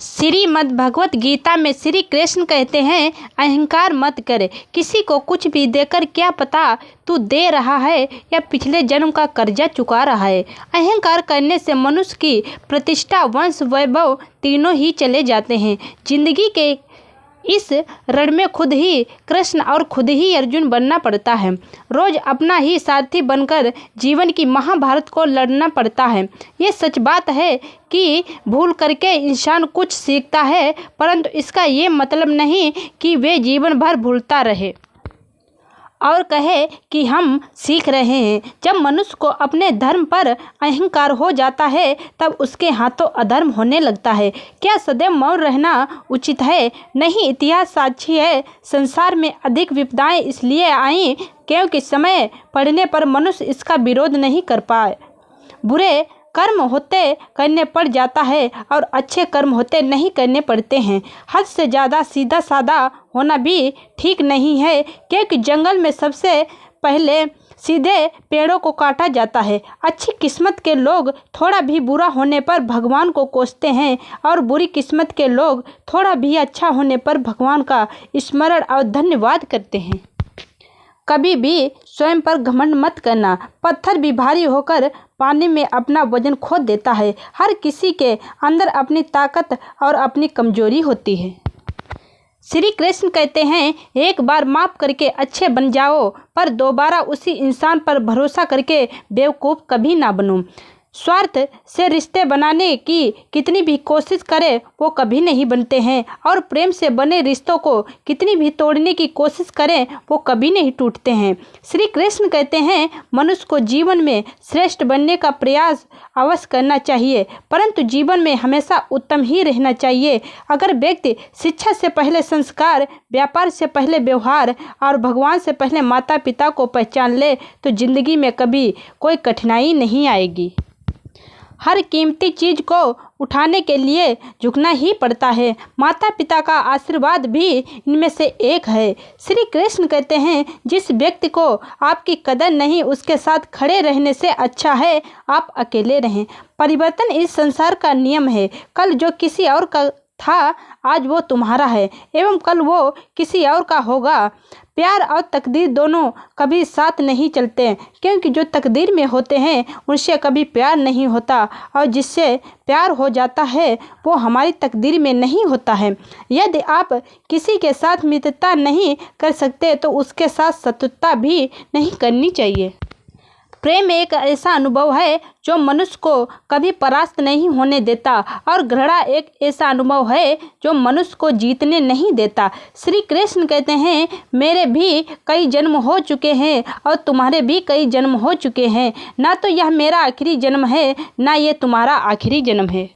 श्रीमद् भगवत गीता में श्री कृष्ण कहते हैं, अहंकार मत कर। किसी को कुछ भी देकर क्या पता तू दे रहा है या पिछले जन्म का कर्जा चुका रहा है। अहंकार करने से मनुष्य की प्रतिष्ठा, वंश, वैभव तीनों ही चले जाते हैं। जिंदगी के इस रण में खुद ही कृष्ण और खुद ही अर्जुन बनना पड़ता है। रोज अपना ही सारथी बनकर जीवन की महाभारत को लड़ना पड़ता है। ये सच बात है कि भूल करके इंसान कुछ सीखता है, परंतु इसका ये मतलब नहीं कि वे जीवन भर भूलता रहे और कहे कि हम सीख रहे हैं। जब मनुष्य को अपने धर्म पर अहंकार हो जाता है, तब उसके हाथों अधर्म होने लगता है। क्या सदैव मौन रहना उचित है? नहीं, इतिहास साक्षी है। संसार में अधिक विपदाएं इसलिए आईं क्योंकि समय पड़ने पर मनुष्य इसका विरोध नहीं कर पाए। बुरे कर्म होते करने पड़ जाता है और अच्छे कर्म होते नहीं करने पड़ते हैं। हद से ज़्यादा सीधा साधा होना भी ठीक नहीं है, क्योंकि जंगल में सबसे पहले सीधे पेड़ों को काटा जाता है। अच्छी किस्मत के लोग थोड़ा भी बुरा होने पर भगवान को कोसते हैं और बुरी किस्मत के लोग थोड़ा भी अच्छा होने पर भगवान का स्मरण और धन्यवाद करते हैं। कभी भी स्वयं पर घमंड मत करना। पत्थर भी भारी होकर पानी में अपना वजन खो देता है। हर किसी के अंदर अपनी ताकत और अपनी कमजोरी होती है। श्री कृष्ण कहते हैं, एक बार माफ करके अच्छे बन जाओ, पर दोबारा उसी इंसान पर भरोसा करके बेवकूफ़ कभी ना बनो। स्वार्थ से रिश्ते बनाने की कितनी भी कोशिश करें वो कभी नहीं बनते हैं, और प्रेम से बने रिश्तों को कितनी भी तोड़ने की कोशिश करें वो कभी नहीं टूटते हैं। श्री कृष्ण कहते हैं, मनुष्य को जीवन में श्रेष्ठ बनने का प्रयास अवश्य करना चाहिए, परंतु जीवन में हमेशा उत्तम ही रहना चाहिए। अगर व्यक्ति शिक्षा से पहले संस्कार, व्यापार से पहले व्यवहार और भगवान से पहले माता पिता को पहचान ले तो जिंदगी में कभी कोई कठिनाई नहीं आएगी। हर कीमती चीज को उठाने के लिए झुकना ही पड़ता है। माता पिता का आशीर्वाद भी इनमें से एक है। श्री कृष्ण कहते हैं, जिस व्यक्ति को आपकी कदर नहीं, उसके साथ खड़े रहने से अच्छा है आप अकेले रहें। परिवर्तन इस संसार का नियम है। कल जो किसी और का था, आज वो तुम्हारा है एवं कल वो किसी और का होगा। प्यार और तकदीर दोनों कभी साथ नहीं चलते, क्योंकि जो तकदीर में होते हैं उनसे कभी प्यार नहीं होता, और जिससे प्यार हो जाता है वो हमारी तकदीर में नहीं होता है। यदि आप किसी के साथ मित्रता नहीं कर सकते तो उसके साथ शत्रुता भी नहीं करनी चाहिए। प्रेम एक ऐसा अनुभव है जो मनुष्य को कभी परास्त नहीं होने देता, और घृणा एक ऐसा अनुभव है जो मनुष्य को जीतने नहीं देता। श्री कृष्ण कहते हैं, मेरे भी कई जन्म हो चुके हैं और तुम्हारे भी कई जन्म हो चुके हैं। ना तो यह मेरा आखिरी जन्म है, ना ये तुम्हारा आखिरी जन्म है।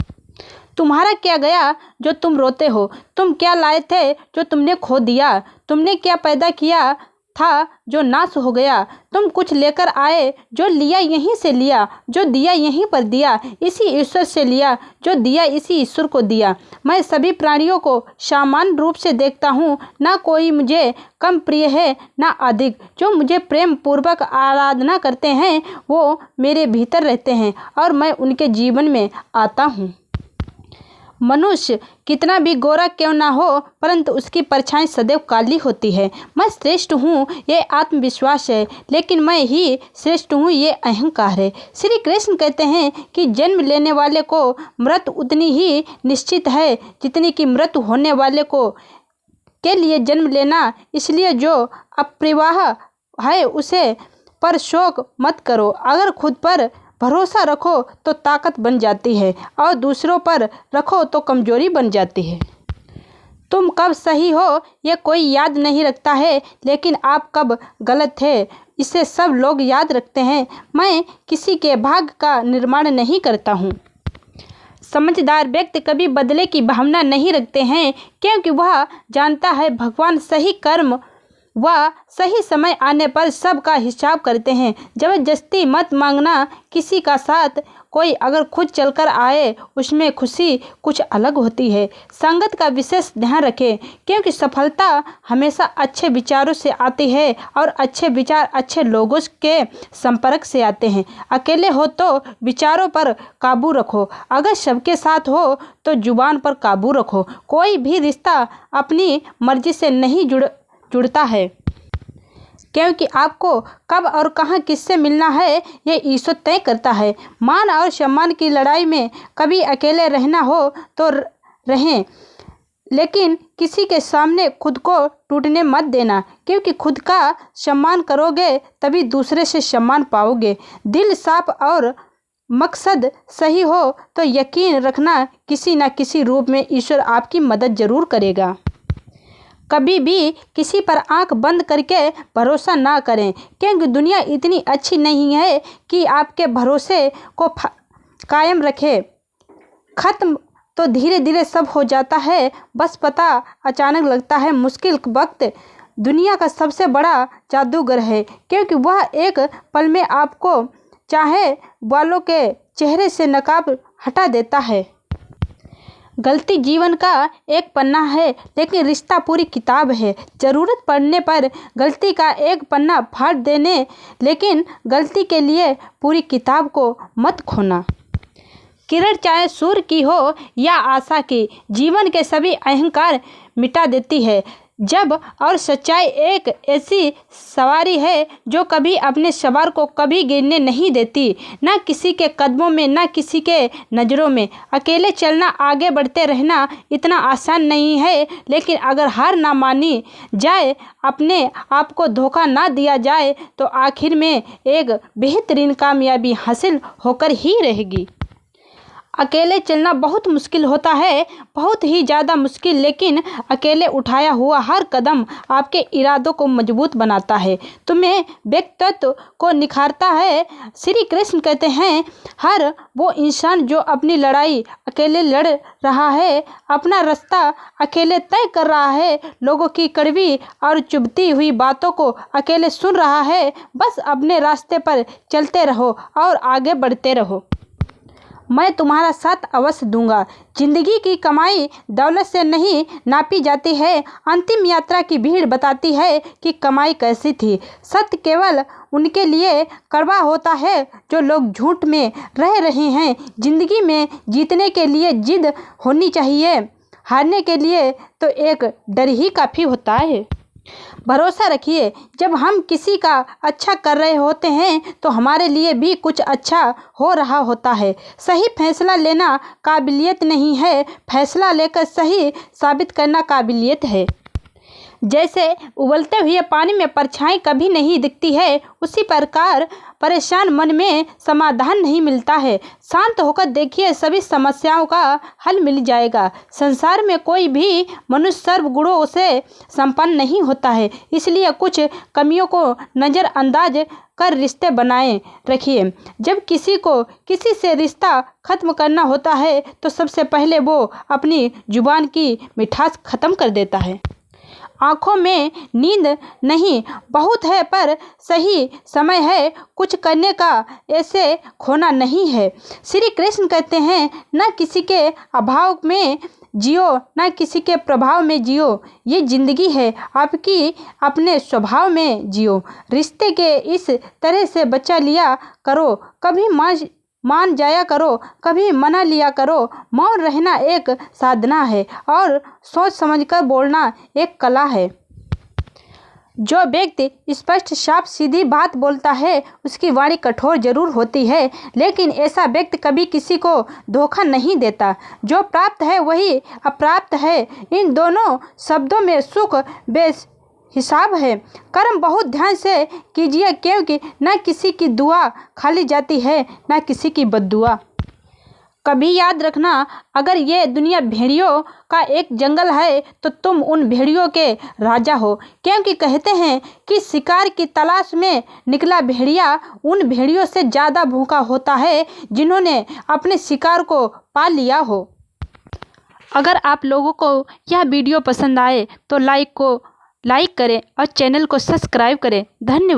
तुम्हारा क्या गया जो तुम रोते हो? तुम क्या लाए थे जो तुमने खो दिया? तुमने क्या पैदा किया था जो नाश हो गया? तुम कुछ लेकर आए, जो लिया यहीं से लिया, जो दिया यहीं पर दिया, इसी ईश्वर से लिया, जो दिया इसी ईश्वर को दिया। मैं सभी प्राणियों को समान रूप से देखता हूँ, ना कोई मुझे कम प्रिय है ना अधिक। जो मुझे प्रेम पूर्वक आराधना करते हैं वो मेरे भीतर रहते हैं और मैं उनके जीवन में आता हूँ। मनुष्य कितना भी गोरा क्यों ना हो, परंतु उसकी परछाई सदैव काली होती है। मैं श्रेष्ठ हूँ ये आत्मविश्वास है, लेकिन मैं ही श्रेष्ठ हूँ ये अहंकार है। श्री कृष्ण कहते हैं कि जन्म लेने वाले को मृत्यु उतनी ही निश्चित है जितनी कि मृत्यु होने वाले को के लिए जन्म लेना। इसलिए जो अप्रवाह है उसे पर शोक मत करो। अगर खुद पर भरोसा रखो तो ताकत बन जाती है, और दूसरों पर रखो तो कमजोरी बन जाती है। तुम कब सही हो ये कोई याद नहीं रखता है, लेकिन आप कब गलत थे इसे सब लोग याद रखते हैं। मैं किसी के भाग्य का निर्माण नहीं करता हूँ। समझदार व्यक्ति कभी बदले की भावना नहीं रखते हैं, क्योंकि वह जानता है भगवान सही कर्म वह सही समय आने पर सबका हिसाब करते हैं। जबरदस्ती मत मांगना किसी का साथ, कोई अगर खुद चलकर आए उसमें खुशी कुछ अलग होती है। संगत का विशेष ध्यान रखें, क्योंकि सफलता हमेशा अच्छे विचारों से आती है और अच्छे विचार अच्छे लोगों के संपर्क से आते हैं। अकेले हो तो विचारों पर काबू रखो, अगर सबके साथ हो तो जुबान पर काबू रखो। कोई भी रिश्ता अपनी मर्जी से नहीं जुड़ता है, क्योंकि आपको कब और कहां किससे मिलना है ये ईश्वर तय करता है। मान और सम्मान की लड़ाई में कभी अकेले रहना हो तो रहें, लेकिन किसी के सामने खुद को टूटने मत देना, क्योंकि खुद का सम्मान करोगे तभी दूसरे से सम्मान पाओगे। दिल साफ और मकसद सही हो तो यकीन रखना किसी न किसी रूप में ईश्वर आपकी मदद जरूर करेगा। कभी भी किसी पर आंख बंद करके भरोसा ना करें, क्योंकि दुनिया इतनी अच्छी नहीं है कि आपके भरोसे को कायम रखे। खत्म तो धीरे धीरे सब हो जाता है, बस पता अचानक लगता है। मुश्किल वक्त दुनिया का सबसे बड़ा जादूगर है, क्योंकि वह एक पल में आपको चाहे वालों के चेहरे से नकाब हटा देता है। गलती जीवन का एक पन्ना है, लेकिन रिश्ता पूरी किताब है। ज़रूरत पड़ने पर गलती का एक पन्ना फाड़ देने, लेकिन गलती के लिए पूरी किताब को मत खोना। किरण चाहे सूर्य की हो या आशा की, जीवन के सभी अहंकार मिटा देती है। जब और सच्चाई एक ऐसी सवारी है जो कभी अपने सवार को कभी गिरने नहीं देती, ना किसी के कदमों में ना किसी के नज़रों में। अकेले चलना, आगे बढ़ते रहना इतना आसान नहीं है, लेकिन अगर हार ना मानी जाए, अपने आप को धोखा ना दिया जाए, तो आखिर में एक बेहतरीन कामयाबी हासिल होकर ही रहेगी। अकेले चलना बहुत मुश्किल होता है, बहुत ही ज़्यादा मुश्किल, लेकिन अकेले उठाया हुआ हर कदम आपके इरादों को मजबूत बनाता है, तुम्हें व्यक्तित्व को निखारता है। श्री कृष्ण कहते हैं, हर वो इंसान जो अपनी लड़ाई अकेले लड़ रहा है, अपना रास्ता अकेले तय कर रहा है, लोगों की कड़वी और चुभती हुई बातों को अकेले सुन रहा है, बस अपने रास्ते पर चलते रहो और आगे बढ़ते रहो। मैं तुम्हारा साथ अवश्य दूंगा। जिंदगी की कमाई दौलत से नहीं नापी जाती है। अंतिम यात्रा की भीड़ बताती है कि कमाई कैसी थी। सत्य केवल उनके लिए कड़वा होता है जो लोग झूठ में रह रहे हैं। जिंदगी में जीतने के लिए जिद होनी चाहिए, हारने के लिए तो एक डर ही काफ़ी होता है। भरोसा रखिए, जब हम किसी का अच्छा कर रहे होते हैं तो हमारे लिए भी कुछ अच्छा हो रहा होता है। सही फैसला लेना काबिलियत नहीं है, फैसला लेकर सही साबित करना काबिलियत है। जैसे उबलते हुए पानी में परछाई कभी नहीं दिखती है, उसी प्रकार परेशान मन में समाधान नहीं मिलता है। शांत होकर देखिए, सभी समस्याओं का हल मिल जाएगा। संसार में कोई भी मनुष्य सर्व गुणों से संपन्न नहीं होता है, इसलिए कुछ कमियों को नज़रअंदाज कर रिश्ते बनाए रखिए। जब किसी को किसी से रिश्ता खत्म करना होता है तो सबसे पहले वो अपनी जुबान की मिठास खत्म कर देता है। आँखों में नींद नहीं बहुत है, पर सही समय है कुछ करने का, ऐसे खोना नहीं है। श्री कृष्ण कहते हैं, न किसी के अभाव में जियो न किसी के प्रभाव में जियो, ये जिंदगी है आपकी, अपने स्वभाव में जियो। रिश्ते के इस तरह से बचा लिया करो, कभी मान जाया करो, कभी मना लिया करो। मौन रहना एक साधना है और सोच समझकर बोलना एक कला है। जो व्यक्ति स्पष्ट साफ सीधी बात बोलता है उसकी वाणी कठोर जरूर होती है, लेकिन ऐसा व्यक्ति कभी किसी को धोखा नहीं देता। जो प्राप्त है वही अप्राप्त है, इन दोनों शब्दों में सुख हिसाब है। कर्म बहुत ध्यान से कीजिए, क्योंकि न किसी की दुआ खाली जाती है न किसी की बद्दुआ। कभी याद रखना, अगर ये दुनिया भेड़ियों का एक जंगल है तो तुम उन भेड़ियों के राजा हो, क्योंकि कहते हैं कि शिकार की तलाश में निकला भेड़िया उन भेड़ियों से ज़्यादा भूखा होता है जिन्होंने अपने शिकार को पा लिया हो। अगर आप लोगों को यह वीडियो पसंद आए तो लाइक करें और चैनल को सब्सक्राइब करें। धन्यवाद।